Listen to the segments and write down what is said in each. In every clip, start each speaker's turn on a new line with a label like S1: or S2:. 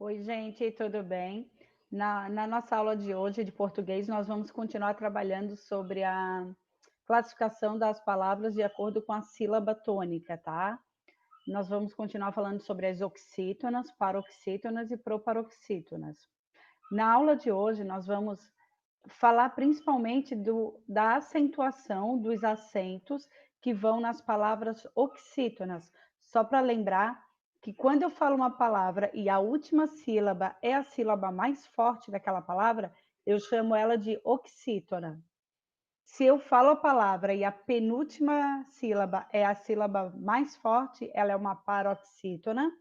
S1: Oi, gente, tudo bem? Na nossa aula de hoje de português, nós vamos continuar trabalhando sobre a classificação das palavras de acordo com a sílaba tônica, tá? Nós vamos continuar falando sobre as oxítonas, paroxítonas e proparoxítonas. Na aula de hoje, nós vamos falar principalmente da acentuação dos acentos que vão nas palavras oxítonas. Só para lembrar que quando eu falo uma palavra e a última sílaba é a sílaba mais forte daquela palavra, eu chamo ela de oxítona. Se eu falo a palavra e a penúltima sílaba é a sílaba mais forte, ela é uma paroxítona.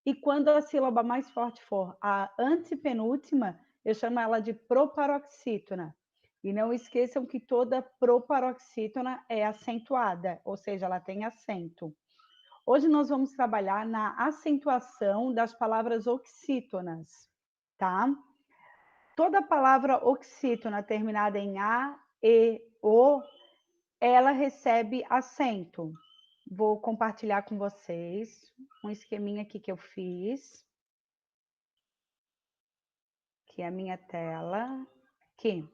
S1: E quando a sílaba mais forte for a antepenúltima, eu chamo ela de proparoxítona. E não esqueçam que toda proparoxítona é acentuada, ou seja, ela tem acento. Hoje nós vamos trabalhar na acentuação das palavras oxítonas, tá? Toda palavra oxítona terminada em A, E, O, ela recebe acento. Vou compartilhar com vocês um esqueminha aqui que eu fiz. Aqui é a minha tela. Aqui,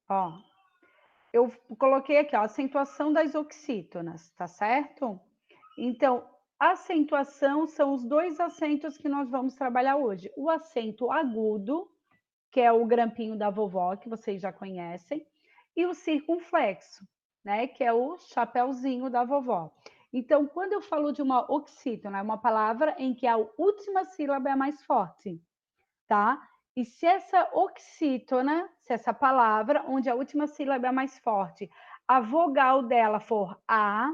S1: ó. Eu coloquei aqui, ó, acentuação das oxítonas, tá certo? Então, acentuação são os dois acentos que nós vamos trabalhar hoje. O acento agudo, que é o grampinho da vovó, que vocês já conhecem, e o circunflexo, né, que é o chapéuzinho da vovó. Então, quando eu falo de uma oxítona, é uma palavra em que a última sílaba é a mais forte, tá? E se essa oxítona, se essa palavra, onde a última sílaba é mais forte, a vogal dela for A,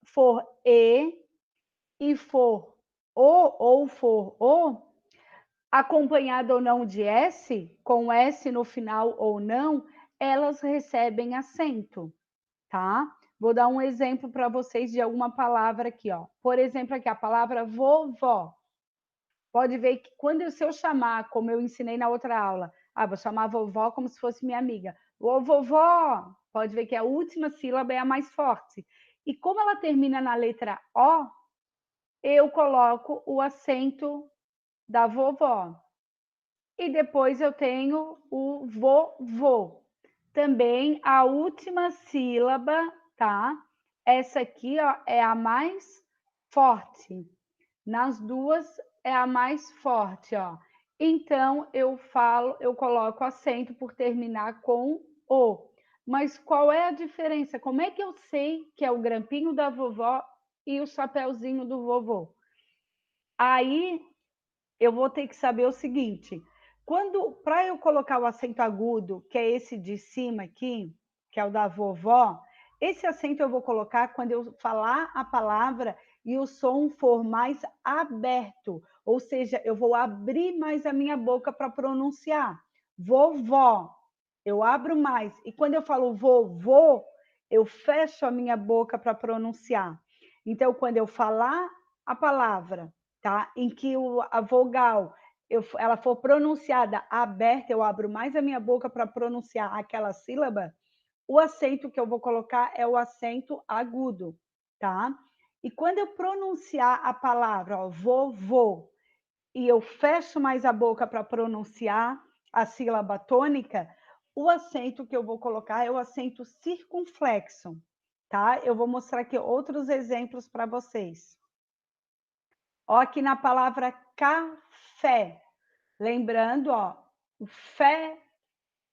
S1: for e for O ou for O, acompanhada ou não de S, com S no final ou não, elas recebem acento, tá? Vou dar um exemplo para vocês de alguma palavra aqui, ó. Por exemplo, aqui a palavra vovó. Pode ver que quando se eu chamar, como eu ensinei na outra aula, vou chamar a vovó como se fosse minha amiga. Ô, vovó! Pode ver que a última sílaba é a mais forte. E como ela termina na letra O, eu coloco o acento da vovó. E depois eu tenho o vovô. Também a última sílaba, tá? Essa aqui, ó, é a mais forte. Nas duas é a mais forte, ó. Então eu coloco acento por terminar com o. Mas qual é a diferença? Como é que eu sei que é o grampinho da vovó e o chapéuzinho do vovô? Aí eu vou ter que saber o seguinte: quando para eu colocar o acento agudo, que é esse de cima aqui, que é o da vovó, esse acento eu vou colocar quando eu falar a palavra e o som for mais aberto, ou seja, eu vou abrir mais a minha boca para pronunciar. Vovó, eu abro mais. E quando eu falo vovô, eu fecho a minha boca para pronunciar. Então, quando eu falar a palavra, tá? Em que a vogal ela for pronunciada aberta, eu abro mais a minha boca para pronunciar aquela sílaba, o acento que eu vou colocar é o acento agudo, tá? E quando eu pronunciar a palavra, ó, vovô, e eu fecho mais a boca para pronunciar a sílaba tônica, o acento que eu vou colocar é o acento circunflexo, tá? Eu vou mostrar aqui outros exemplos para vocês. Ó, aqui na palavra café. Lembrando, ó, o fé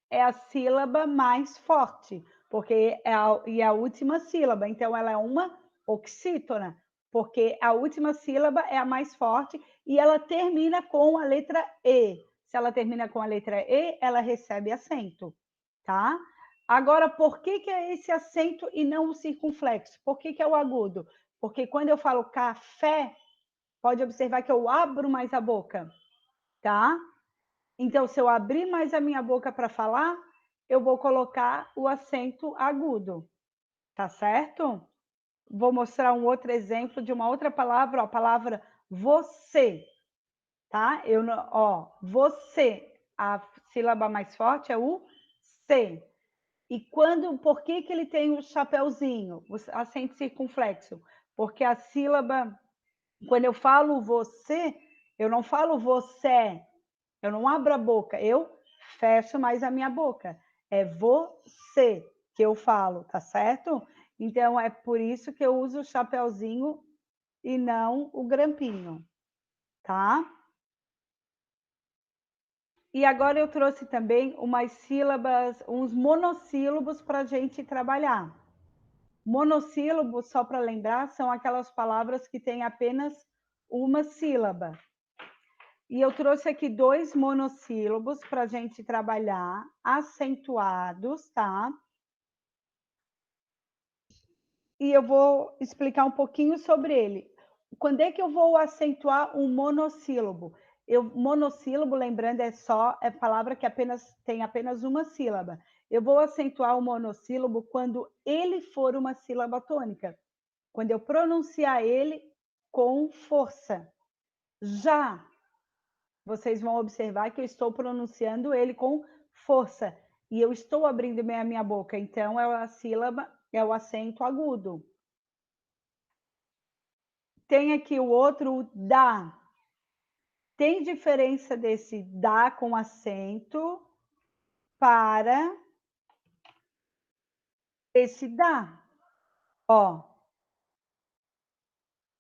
S1: é a sílaba mais forte, porque é a última sílaba, então ela é uma oxítona, porque a última sílaba é a mais forte e ela termina com a letra E. Se ela termina com a letra E, ela recebe acento, tá? Agora, por que é esse acento e não o circunflexo? Por que é o agudo? Porque quando eu falo café, pode observar que eu abro mais a boca, tá? Então, se eu abrir mais a minha boca para falar, eu vou colocar o acento agudo, tá certo? Vou mostrar um outro exemplo de uma outra palavra, ó, a palavra você, tá? Ó, você, a sílaba mais forte é o C. E por que ele tem o chapéuzinho, o acento circunflexo? Porque a sílaba, quando eu falo você, Eu não falo você, eu não abro a boca, eu fecho mais a minha boca. É você que eu falo, tá certo? Então, é por isso que eu uso o chapeuzinho e não o grampinho, tá? E agora eu trouxe também umas sílabas, uns monossílabos para a gente trabalhar. Monossílabos, só para lembrar, são aquelas palavras que têm apenas uma sílaba. E eu trouxe aqui 2 monossílabos para a gente trabalhar, acentuados, tá? E eu vou explicar um pouquinho sobre ele. Quando é que eu vou acentuar um monossílabo? Monossílabo, lembrando, é palavra que tem apenas uma sílaba. Eu vou acentuar o monossílabo quando ele for uma sílaba tônica, quando eu pronunciar ele com força. Já vocês vão observar que eu estou pronunciando ele com força e eu estou abrindo a minha boca, então é a sílaba, é o acento agudo. Tem aqui o outro dá. Tem diferença desse dá com acento para esse dá. Ó.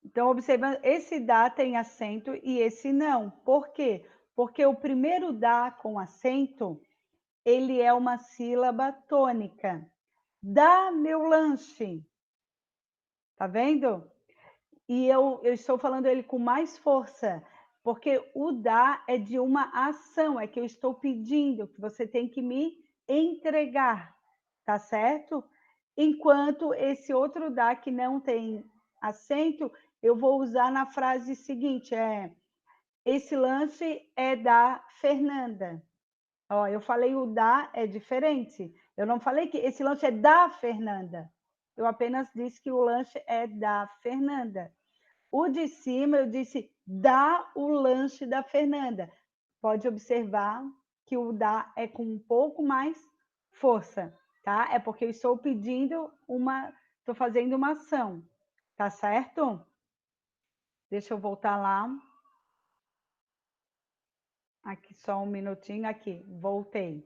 S1: Então, observando, esse dá tem acento e esse não. Por quê? Porque o primeiro dá com acento, ele é uma sílaba tônica. Dá meu lanche. Tá vendo? E eu estou falando ele com mais força, porque o dar é de uma ação, é que eu estou pedindo, que você tem que me entregar, tá certo? Enquanto esse outro dar que não tem acento, eu vou usar na frase seguinte, esse lanche é da Fernanda. Ó, eu falei o da é diferente. Eu não falei que esse lanche é da Fernanda. Eu apenas disse que o lanche é da Fernanda. O de cima eu disse dá o lanche da Fernanda. Pode observar que o dá é com um pouco mais força, tá? É porque eu estou pedindo estou fazendo uma ação, tá certo? Deixa eu voltar lá. Aqui só um minutinho, aqui, voltei.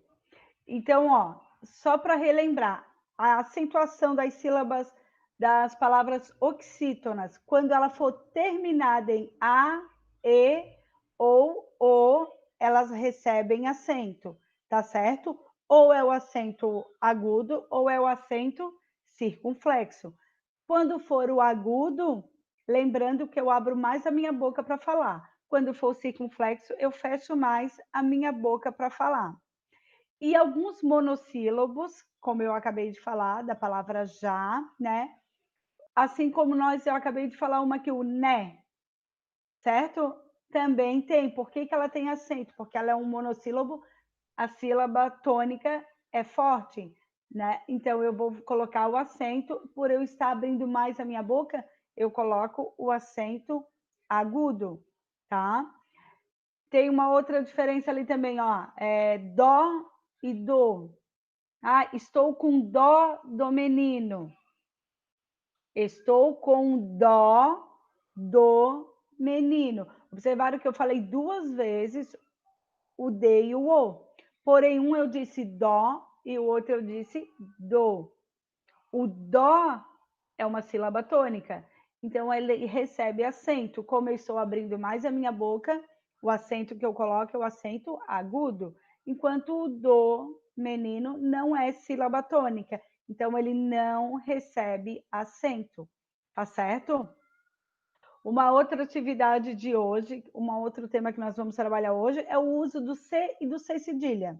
S1: Então, ó, só para relembrar, a acentuação das sílabas das palavras oxítonas, quando ela for terminada em A, E ou O, elas recebem acento, tá certo? Ou é o acento agudo ou é o acento circunflexo. Quando for o agudo, lembrando que eu abro mais a minha boca para falar. Quando for o circunflexo, eu fecho mais a minha boca para falar. E alguns monossílabos, como eu acabei de falar, da palavra já, né? Assim como eu acabei de falar uma aqui, o né, certo? Também tem. Por que ela tem acento? Porque ela é um monossílabo, a sílaba tônica é forte, né? Então eu vou colocar o acento, por eu estar abrindo mais a minha boca, eu coloco o acento agudo, tá? Tem uma outra diferença ali também, ó, dó e do. Ah, estou com dó do menino. Estou com dó do menino. Observaram que eu falei 2 vezes o de e o o. Porém, um eu disse dó e o outro eu disse do. O dó é uma sílaba tônica. Então, ele recebe acento. Como eu estou abrindo mais a minha boca, o acento que eu coloco é o acento agudo. Enquanto o do menino não é sílaba tônica. Então, ele não recebe acento. Tá certo? Uma outra atividade de hoje, um outro tema que nós vamos trabalhar hoje é o uso do C e do C cedilha.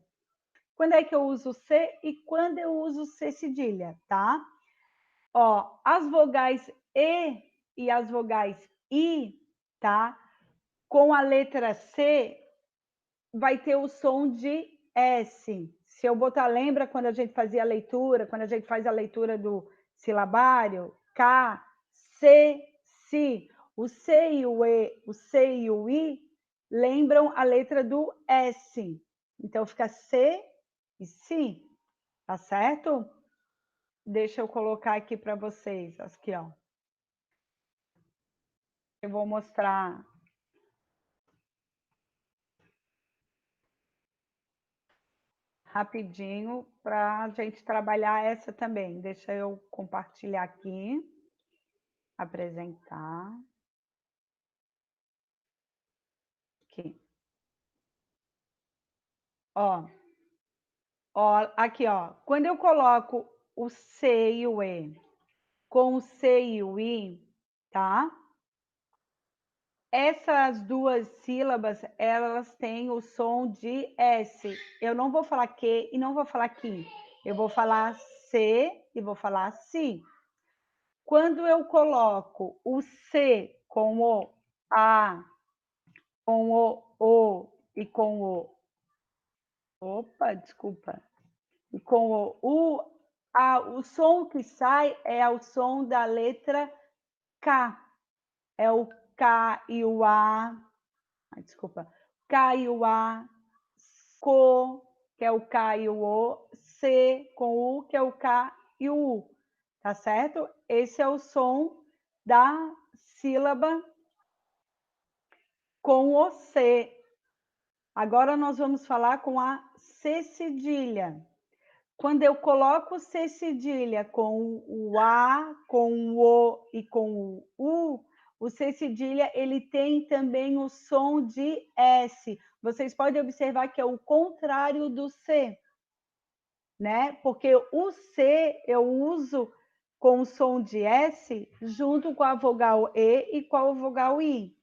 S1: Quando é que eu uso C e quando eu uso C cedilha, tá? Ó, as vogais E as vogais I, tá? Com a letra C, vai ter o som de S. Se eu botar, lembra quando a gente fazia a leitura, quando a gente faz a leitura do silabário? K, C, Si. O C e o E, o C e o I lembram a letra do S. Então, fica C e Si, tá certo? Deixa eu colocar aqui para vocês, aqui, ó. Eu vou mostrar rapidinho para a gente trabalhar essa também. Deixa eu compartilhar aqui, apresentar. Aqui. Ó, aqui, ó. Quando eu coloco o C e o E com o C e o I, tá? Essas duas sílabas, elas têm o som de S. Eu não vou falar que e não vou falar que. Eu vou falar C e vou falar si. Quando eu coloco o C com o A, com o e com o... Opa, desculpa. E com o U, o som que sai é o som da letra K. É o K e o A. Desculpa. K e o A. Co, que é o K e o O. C com o U, que é o K e o U. Tá certo? Esse é o som da sílaba com o C. Agora nós vamos falar com a C cedilha. Quando eu coloco C cedilha com o A, com o O e com o U, C cedilha ele tem também o som de S. Vocês podem observar que é o contrário do C, né? Porque o C eu uso com o som de S junto com a vogal E e com a vogal I.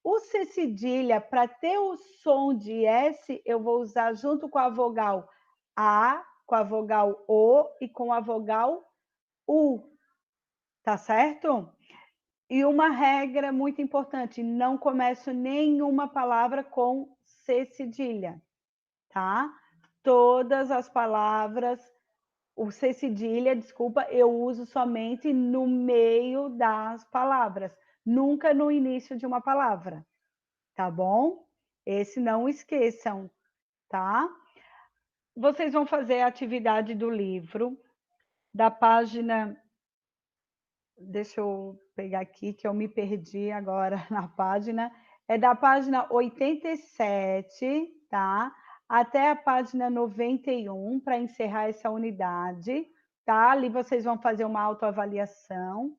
S1: O C cedilha, para ter o som de S, eu vou usar junto com a vogal A, com a vogal O e com a vogal U, tá certo? E uma regra muito importante, não começo nenhuma palavra com C cedilha, tá? Todas as palavras, o C cedilha, desculpa, eu uso somente no meio das palavras, nunca no início de uma palavra. Tá bom? Esse não esqueçam, tá? Vocês vão fazer a atividade do livro, da página... Deixa eu pegar aqui, que eu me perdi agora na página. É da página 87, tá? Até a página 91, para encerrar essa unidade, tá? Ali vocês vão fazer uma autoavaliação.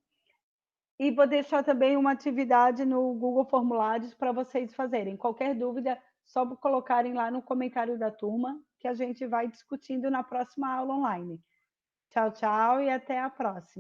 S1: E vou deixar também uma atividade no Google Formulários para vocês fazerem. Qualquer dúvida, só colocarem lá no comentário da turma, que a gente vai discutindo na próxima aula online. Tchau, tchau e até a próxima.